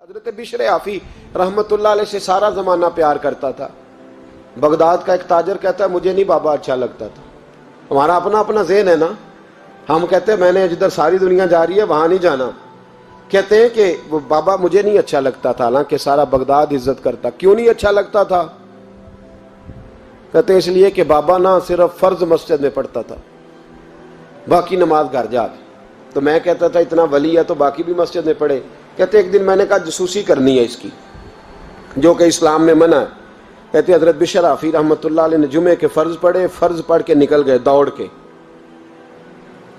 حضرت بشر آفی رحمت اللہ علیہ سے سارا زمانہ پیار کرتا تھا. بغداد کا ایک تاجر کہتا ہے مجھے نہیں بابا اچھا لگتا تھا. ہمارا اپنا اپنا ذہن ہے نا, ہم کہتے ہیں میں نے جدھر ساری دنیا جا رہی ہے وہاں نہیں جانا. کہتے ہیں کہ وہ بابا مجھے نہیں اچھا لگتا تھا, حالانکہ سارا بغداد عزت کرتا. کیوں نہیں اچھا لگتا تھا؟ کہتے ہیں اس لیے کہ بابا نہ صرف فرض مسجد میں پڑھتا تھا, باقی نماز گھر جا کے. تو میں کہتا تھا اتنا ولی ہے تو باقی بھی مسجد میں پڑھے. کہتے ایک دن میں نے کہا جسوسی کرنی ہے اس کی, جو کہ اسلام میں منع ہے. کہتے حضرت بشر آفی رحمت اللہ علیہ نے جمعے کے فرض پڑھے, فرض پڑھ کے نکل گئے دوڑ کے.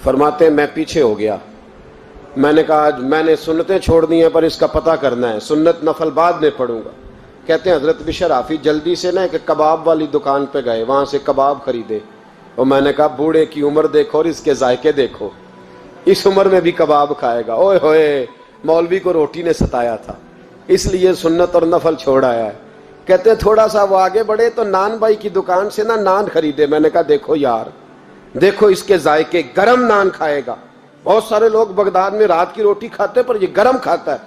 فرماتے ہیں میں پیچھے ہو گیا. میں نے کہا آج میں نے سنتیں چھوڑ دی ہیں پر اس کا پتہ کرنا ہے, سنت نفل بعد میں پڑھوں گا. کہتے ہیں حضرت بشر آفی جلدی سے نا کہ کباب والی دکان پہ گئے, وہاں سے کباب خریدے. اور میں نے کہا بوڑھے کی عمر دیکھو اور اس کے ذائقے دیکھو, اس عمر میں بھی کباب کھائے گا. اوئے ہوئے, مولوی کو روٹی نے ستایا تھا اس لیے سنت اور نفل چھوڑ آیا ہے. کہتے ہیں تھوڑا سا وہ آگے بڑھے تو نان بھائی کی دکان سے نا نان خریدے. میں نے کہا دیکھو یار, دیکھو اس کے ذائقے, گرم نان کھائے گا. بہت سارے لوگ بغداد میں رات کی روٹی کھاتے پر یہ گرم کھاتا ہے.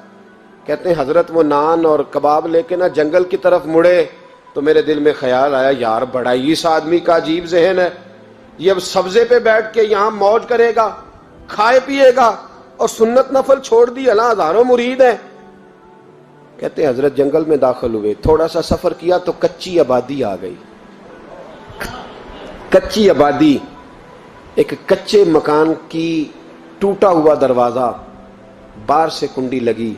کہتے ہیں حضرت وہ نان اور کباب لے کے نا جنگل کی طرف مڑے تو میرے دل میں خیال آیا یار بڑا ہی اس آدمی کا عجیب ذہن ہے, یہ اب سبزے پہ بیٹھ کے یہاں موج کرے گا, کھائے پیے گا, اور سنت نفل چھوڑ دی. اللہ ہزاروں مرید ہیں. کہتے ہیں حضرت جنگل میں داخل ہوئے, تھوڑا سا سفر کیا تو کچی آبادی آ گئی. کچی آبادی, ایک کچے مکان کی ٹوٹا ہوا دروازہ, باہر سے کنڈی لگی.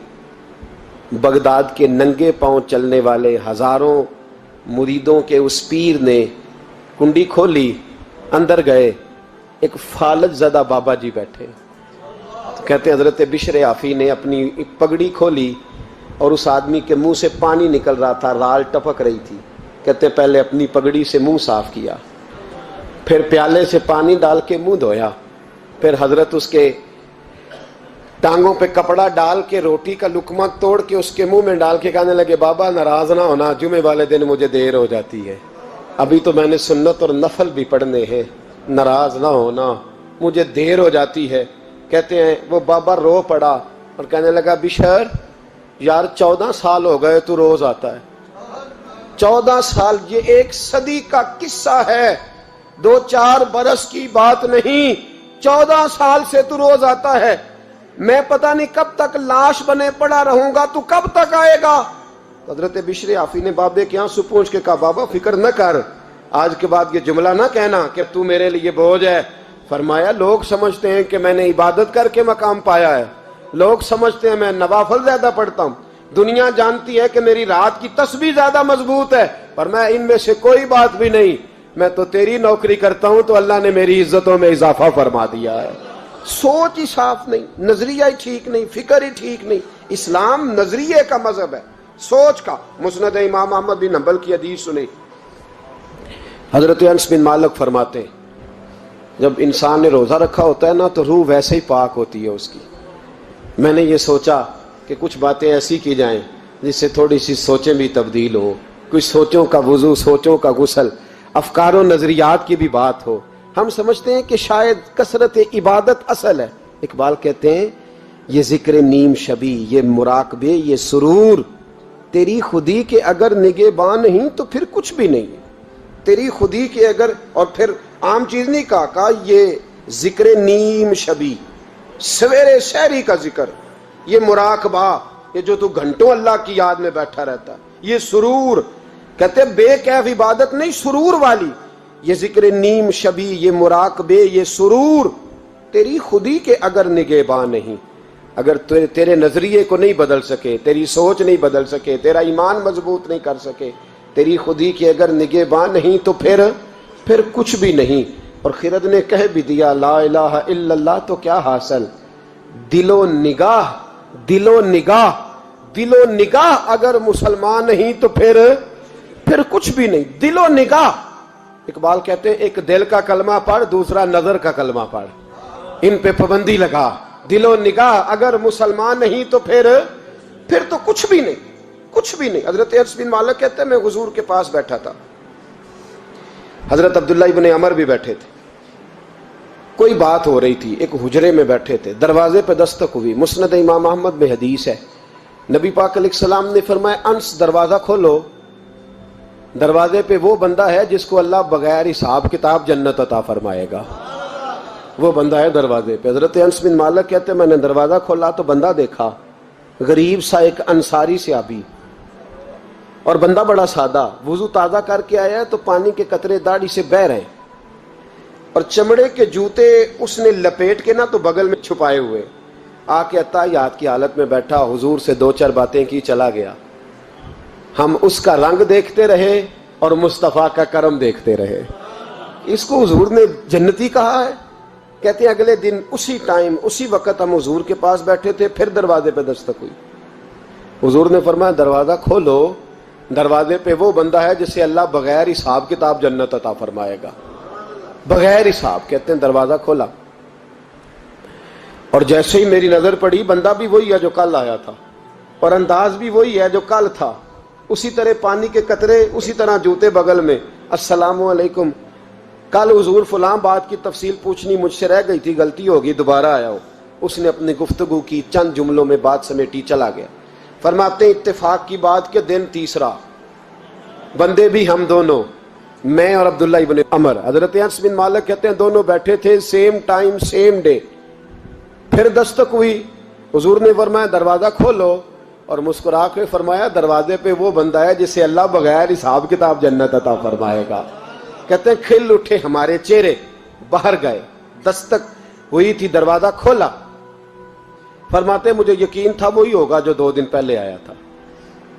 بغداد کے ننگے پاؤں چلنے والے ہزاروں مریدوں کے اس پیر نے کنڈی کھولی, اندر گئے. ایک فالج زدہ بابا جی بیٹھے. کہتے ہیں حضرت بشر آفی نے اپنی پگڑی کھولی اور اس آدمی کے منہ سے پانی نکل رہا تھا, رال ٹپک رہی تھی. کہتے ہیں پہلے اپنی پگڑی سے منہ صاف کیا, پھر پیالے سے پانی ڈال کے منہ دھویا. پھر حضرت اس کے ٹانگوں پہ کپڑا ڈال کے روٹی کا لقمہ توڑ کے اس کے منہ میں ڈال کے کہنے لگے بابا ناراض نہ ہونا, جمعے والے دن مجھے دیر ہو جاتی ہے, ابھی تو میں نے سنت اور نفل بھی پڑھنے ہیں, ناراض نہ ہونا مجھے دیر ہو جاتی ہے. کہتے ہیں وہ بابا رو پڑا اور کہنے لگا بشر یار 14 سال ہو گئے تو روز آتا ہے. 14 سال, یہ 1 صدی کا قصہ ہے, 2-4 برس کی بات نہیں. 14 سال سے تو روز آتا ہے. میں پتہ نہیں کب تک لاش بنے پڑا رہوں گا, تو کب تک آئے گا؟ حضرت بشر آفی نے بابے کے آنسو پوچھ کے کہا بابا فکر نہ کر, آج کے بعد یہ جملہ نہ کہنا کہ تو میرے لیے بوجھ ہے. فرمایا لوگ سمجھتے ہیں کہ میں نے عبادت کر کے مقام پایا ہے, لوگ سمجھتے ہیں میں نوافل زیادہ پڑھتا ہوں, دنیا جانتی ہے کہ میری رات کی تسبیح زیادہ مضبوط ہے, پر میں ان میں سے کوئی بات بھی نہیں. میں تو تیری نوکری کرتا ہوں تو اللہ نے میری عزتوں میں اضافہ فرما دیا ہے. سوچ ہی صاف نہیں, نظریہ ہی ٹھیک نہیں, فکر ہی ٹھیک نہیں. اسلام نظریے کا مذہب ہے, سوچ کا. مسند امام احمد بن حنبل کی حدیث سنی, حضرت انس بن مالک فرماتے ہیں جب انسان نے روزہ رکھا ہوتا ہے نا تو روح ویسے ہی پاک ہوتی ہے اس کی. میں نے یہ سوچا کہ کچھ باتیں ایسی کی جائیں جس سے تھوڑی سی سوچیں بھی تبدیل ہو, کچھ سوچوں کا وضو, سوچوں کا غسل, افکار و نظریات کی بھی بات ہو. ہم سمجھتے ہیں کہ شاید کثرت عبادت اصل ہے. اقبال کہتے ہیں یہ ذکر نیم شبی, یہ مراقبے, یہ سرور, تیری خودی کے اگر نگہباں نہیں تو پھر کچھ بھی نہیں. تیری خودی کے اگر, اور پھر عام چیز نہیں کہا یہ ذکر نیم شبی, سویرے سحری کا ذکر, یہ مراقبہ, یہ جو تو گھنٹوں اللہ کی یاد میں بیٹھا رہتا, یہ سرور. کہتے بے کیف عبادت نہیں, سرور والی. یہ ذکر نیم شبی, یہ مراقبے, یہ سرور, تیری خودی کے اگر نگہباں نہیں, اگر تیرے نظریے کو نہیں بدل سکے, تیری سوچ نہیں بدل سکے, تیرا ایمان مضبوط نہیں کر سکے, تیری خودی کے اگر نگہباں نہیں تو پھر کچھ بھی نہیں. اور خرد نے کہہ بھی دیا لا الہ الا اللہ تو کیا حاصل, دل و نگاہ, دل و نگاہ, دل و نگاہ اگر مسلمان نہیں تو پھر کچھ بھی نہیں. دل و نگاہ. اقبال کہتے ہیں ایک دل کا کلمہ پڑھ, دوسرا نظر کا کلمہ پڑھ, ان پہ پابندی لگا. دل و نگاہ اگر مسلمان نہیں تو پھر تو کچھ بھی نہیں, کچھ بھی نہیں. حضرت انس بن مالک کہتے ہیں میں حضور کے پاس بیٹھا تھا, حضرت عبداللہ ابن عمر بھی بیٹھے تھے, کوئی بات ہو رہی تھی, ایک حجرے میں بیٹھے تھے, دروازے پہ دستک ہوئی. مسند امام احمد میں حدیث ہے نبی پاک علیہ السلام نے فرمایا انس دروازہ کھولو، دروازے پہ وہ بندہ ہے جس کو اللہ بغیر حساب کتاب جنت عطا فرمائے گا، وہ بندہ ہے دروازے پہ۔ حضرت انس بن مالک کہتے ہیں میں نے دروازہ کھولا تو بندہ دیکھا، غریب سا ایک انصاری صحابی، اور بندہ بڑا سادہ، وضو تازہ کر کے آیا ہے تو پانی کے قطرے داڑھی سے بہہ رہے ہیں، اور چمڑے کے جوتے اس نے لپیٹ کے نا تو بغل میں چھپائے ہوئے، آ کے اتحیات کی حالت میں بیٹھا، حضور سے دو چار باتیں کی، چلا گیا۔ ہم اس کا رنگ دیکھتے رہے اور مصطفیٰ کا کرم دیکھتے رہے۔ اس کو حضور نے جنتی کہا ہے۔ کہتے ہیں اگلے دن اسی ٹائم اسی وقت ہم حضور کے پاس بیٹھے تھے، پھر دروازے پہ دستک ہوئی، حضور نے فرمایا دروازہ کھولو، دروازے پہ وہ بندہ ہے جسے اللہ بغیر حساب کتاب جنت عطا فرمائے گا، بغیر حساب۔ کہتے ہیں دروازہ کھولا، اور جیسے ہی میری نظر پڑی، بندہ بھی وہی ہے جو کل آیا تھا، اور انداز بھی وہی ہے جو کل تھا، اسی طرح پانی کے قطرے، اسی طرح جوتے بغل میں، السلام علیکم، کل حضور فلاں بات کی تفصیل پوچھنی مجھ سے رہ گئی تھی، غلطی ہوگی، دوبارہ آیا ہو۔ اس نے اپنی گفتگو کی، چند جملوں میں بات سمیٹی، چلا گیا۔ فرماتے ہیں اتفاق کی بات کہ دن تیسرا، بندے بھی ہم دونوں، میں اور عبداللہ ابن عمر۔ حضرت انس بن مالک کہتے ہیں دونوں بیٹھے تھے، سیم ٹائم سیم ڈے۔ پھر دستک ہوئی، حضور نے فرمایا دروازہ کھولو، اور مسکرا کے فرمایا دروازے پہ وہ بندہ ہے جسے اللہ بغیر حساب کتاب جنت عطا فرمائے گا۔ کہتے ہیں کھل اٹھے ہمارے چہرے، باہر گئے، دستک ہوئی تھی، دروازہ کھولا۔ فرماتے مجھے یقین تھا وہی ہوگا جو 2 دن پہلے آیا تھا،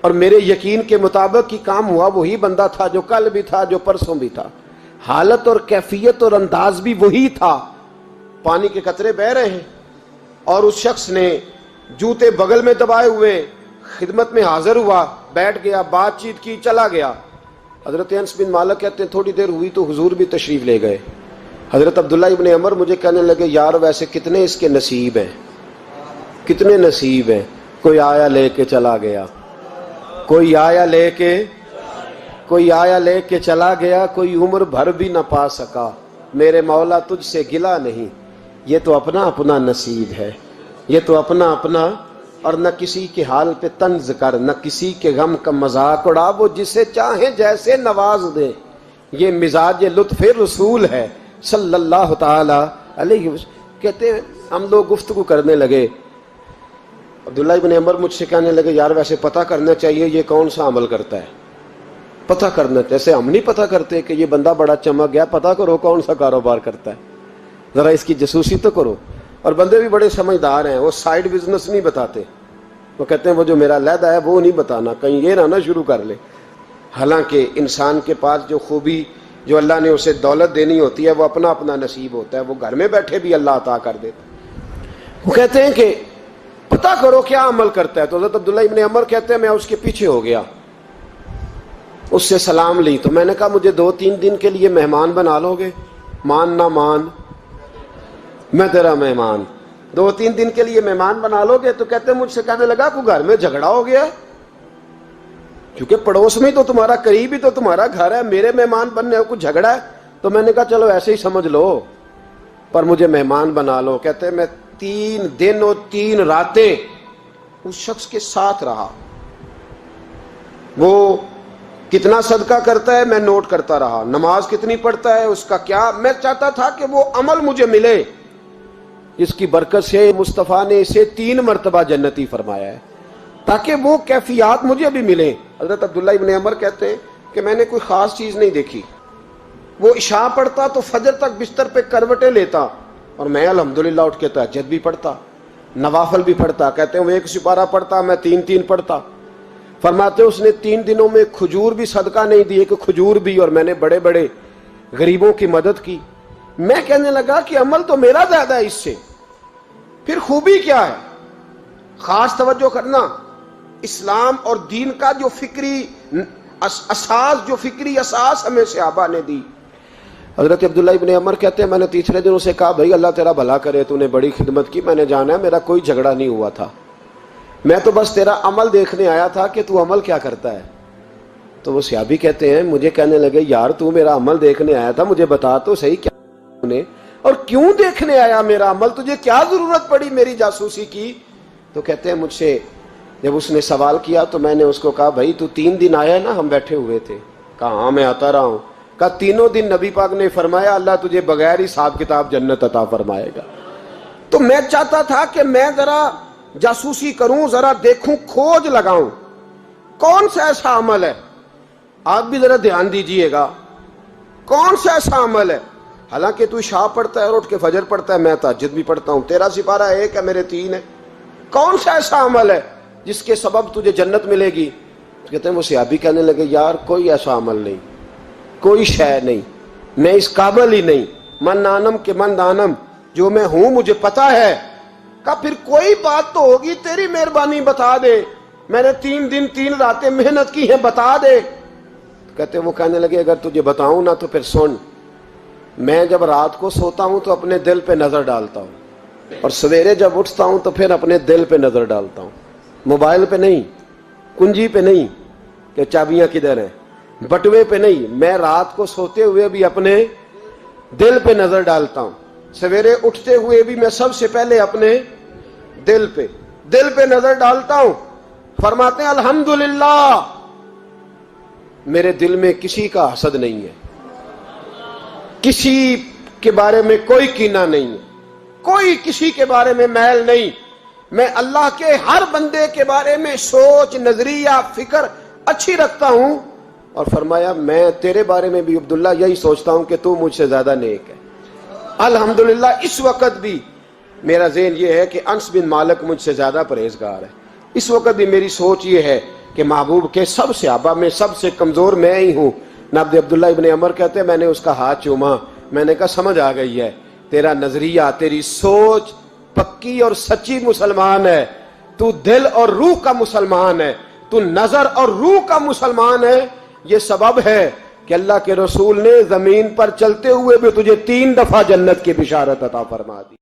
اور میرے یقین کے مطابق ہی کام ہوا، وہی بندہ تھا جو کل بھی تھا، جو پرسوں بھی تھا، حالت اور کیفیت اور انداز بھی وہی تھا۔ پانی کے قطرے بہہ رہے ہیں، اور اس شخص نے جوتے بغل میں دبائے ہوئے خدمت میں حاضر ہوا، بیٹھ گیا، بات چیت کی، چلا گیا۔ حضرت انس بن مالک کہتے ہیں تھوڑی دیر ہوئی تو حضور بھی تشریف لے گئے۔ حضرت عبداللہ ابن عمر مجھے کہنے لگے یار ویسے کتنے اس کے نصیب ہیں، کتنے نصیب ہیں، کوئی آیا لے کے چلا گیا، کوئی آیا لے کے چلا گیا، کوئی عمر بھر بھی نہ پا سکا، میرے مولا تجھ سے گلا نہیں، یہ تو اپنا اپنا نصیب ہے، یہ تو اپنا اپنا، اور نہ کسی کے حال پہ طنز کر، نہ کسی کے غم کا مذاق اڑا، وہ جسے چاہیں جیسے نواز دے، یہ مزاج لطف رسول ہے صلی اللہ تعالی علیہ وسلم۔ کہتے ہیں ہم لوگ گفتگو کرنے لگے، عبداللہ ابن عمر مجھ سے کہنے لگے یار ویسے پتہ کرنا چاہیے یہ کون سا عمل کرتا ہے، پتہ کرنا، جیسے ہم نہیں پتہ کرتے کہ یہ بندہ بڑا چمک گیا، پتہ کرو کون سا کاروبار کرتا ہے، ذرا اس کی جاسوسی تو کرو۔ اور بندے بھی بڑے سمجھدار ہیں، وہ سائیڈ بزنس نہیں بتاتے، وہ کہتے ہیں وہ جو میرا علیحدہ ہے وہ نہیں بتانا، کہیں یہ نہ شروع کر لے۔ حالانکہ انسان کے پاس جو خوبی، جو اللہ نے اسے دولت دینی ہوتی ہے، وہ اپنا اپنا نصیب ہوتا ہے، وہ گھر میں بیٹھے بھی اللہ عطا کر دیتا۔ وہ کہتے ہیں کہ پتہ کرو کیا عمل کرتا ہے، تو حضرت عبداللہ ابن عمر کہتے ہیں میں اس کے پیچھے ہو گیا، اس سے سلام لی، تو میں نے کہا مجھے 2-3 دن کے لیے مہمان بنا لو گے، مان نہ مان میں تیرا مہمان، 2-3 دن کے لیے مہمان بنا لو گے؟ تو کہتے ہیں مجھ سے کہنے لگا کوئی گھر میں جھگڑا ہو گیا، کیونکہ پڑوس میں تو تمہارا، قریب ہی تو تمہارا گھر ہے، میرے مہمان بننے ہو، کچھ جھگڑا ہے؟ تو میں نے کہا چلو ایسے ہی سمجھ لو، پر مجھے مہمان بنا لو۔ کہتے ہیں میں 3 دن اور 3 راتیں اس شخص کے ساتھ رہا، وہ کتنا صدقہ کرتا ہے میں نوٹ کرتا رہا، نماز کتنی پڑھتا ہے، اس کا کیا، میں چاہتا تھا کہ وہ عمل مجھے ملے جس کی برکت سے مصطفیٰ نے اسے 3 مرتبہ جنتی فرمایا ہے، تاکہ وہ کیفیات مجھے بھی ملیں۔ حضرت عبداللہ ابن عمر کہتے ہیں کہ میں نے کوئی خاص چیز نہیں دیکھی، وہ عشاء پڑھتا تو فجر تک بستر پہ کروٹیں لیتا، اور میں الحمدللہ اٹھ کے تہجد بھی پڑھتا، نوافل بھی پڑھتا۔ کہتے ہیں وہ 1 سپارہ پڑھتا، میں 3 پڑھتا۔ فرماتے اس نے 3 دنوں میں کھجور بھی صدقہ نہیں دی، کہ کھجور بھی، اور میں نے بڑے بڑے غریبوں کی مدد کی۔ میں کہنے لگا کہ عمل تو میرا زیادہ ہے اس سے، پھر خوبی کیا ہے؟ خاص توجہ کرنا، اسلام اور دین کا جو فکری اساس ہمیں صحابہ نے دی۔ حضرت عبداللہ ابن عمر کہتے ہیں میں نے تیسرے دن اسے کہا بھائی اللہ تیرا بھلا کرے، تو نے بڑی خدمت کی، میں نے جانا ہے میرا کوئی جھگڑا نہیں ہوا تھا، میں تو بس تیرا عمل دیکھنے آیا تھا کہ تو عمل کیا کرتا ہے۔ تو وہ صحابی کہتے ہیں مجھے کہنے لگے یار تو میرا عمل دیکھنے آیا تھا، مجھے بتا تو صحیح کیا نے، اور کیوں دیکھنے آیا میرا عمل، تجھے کیا ضرورت پڑی میری جاسوسی کی؟ تو کہتے ہیں مجھ سے جب اس نے سوال کیا تو میں نے اس کو کہا بھائی تو 3 دن آیا نا ہم بیٹھے ہوئے تھے؟ کہا ہاں میں آتا رہا ہوں۔ کہا 3 دن نبی پاک نے فرمایا اللہ تجھے بغیر حساب کتاب جنت عطا فرمائے گا۔ تو میں چاہتا تھا کہ میں ذرا جاسوسی کروں، ذرا دیکھوں، کھوج لگاؤں کون سا ایسا عمل ہے، آپ بھی ذرا دھیان دیجئے گا، کون سا ایسا عمل ہے، حالانکہ تو عشاء پڑھتا ہے اور اٹھ کے فجر پڑھتا ہے، میں تہجد بھی پڑھتا ہوں، تیرا سپارہ 1 ہے میرے 3 ہے، کون سا ایسا عمل ہے جس کے سبب تجھے جنت ملے گی؟ کہتے ہیں وہ صحابی کہنے لگے یار کوئی ایسا عمل نہیں، کوئی شے نہیں، میں اس قابل ہی نہیں، من آنم کے من دانم، جو میں ہوں مجھے پتا ہے۔ کہا پھر کوئی بات تو ہوگی، تیری مہربانی بتا دے، میں نے 3 دن 3 راتیں محنت کی ہیں، بتا دے۔ کہتے ہیں وہ کہنے لگے اگر تجھے بتاؤں نا تو پھر سن، میں جب رات کو سوتا ہوں تو اپنے دل پہ نظر ڈالتا ہوں، اور سویرے جب اٹھتا ہوں تو پھر اپنے دل پہ نظر ڈالتا ہوں، موبائل پہ نہیں، کنجی پہ نہیں کہ چابیاں کدھر ہیں، بٹوے پہ نہیں، میں رات کو سوتے ہوئے بھی اپنے دل پہ نظر ڈالتا ہوں، سویرے اٹھتے ہوئے بھی میں سب سے پہلے اپنے دل پہ نظر ڈالتا ہوں۔ فرماتے ہیں الحمدللہ میرے دل میں کسی کا حسد نہیں ہے، کسی کے بارے میں کوئی کینہ نہیں ہے، کوئی کسی کے بارے میں میل نہیں، میں اللہ کے ہر بندے کے بارے میں سوچ، نظریہ، فکر اچھی رکھتا ہوں۔ اور فرمایا میں تیرے بارے میں بھی عبداللہ یہی سوچتا ہوں کہ تو مجھ سے زیادہ نیک ہے۔ الحمدللہ اس وقت بھی میرا ذہن یہ ہے کہ انس بن مالک مجھ سے زیادہ پرہیزگار ہے، اس وقت بھی میری سوچ یہ ہے کہ محبوب کے سب صحابہ میں سب سے کمزور میں ہی ہوں۔ نابد عبداللہ ابن عمر کہتے ہیں میں نے اس کا ہاتھ چوما، میں نے کہا سمجھ آ گئی ہے، تیرا نظریہ، تیری سوچ پکی اور سچی مسلمان ہے، تو دل اور روح کا مسلمان ہے، تو نظر اور روح کا مسلمان ہے۔ یہ سبب ہے کہ اللہ کے رسول نے زمین پر چلتے ہوئے بھی تجھے 3 دفعہ جنت کی بشارت عطا فرما دی۔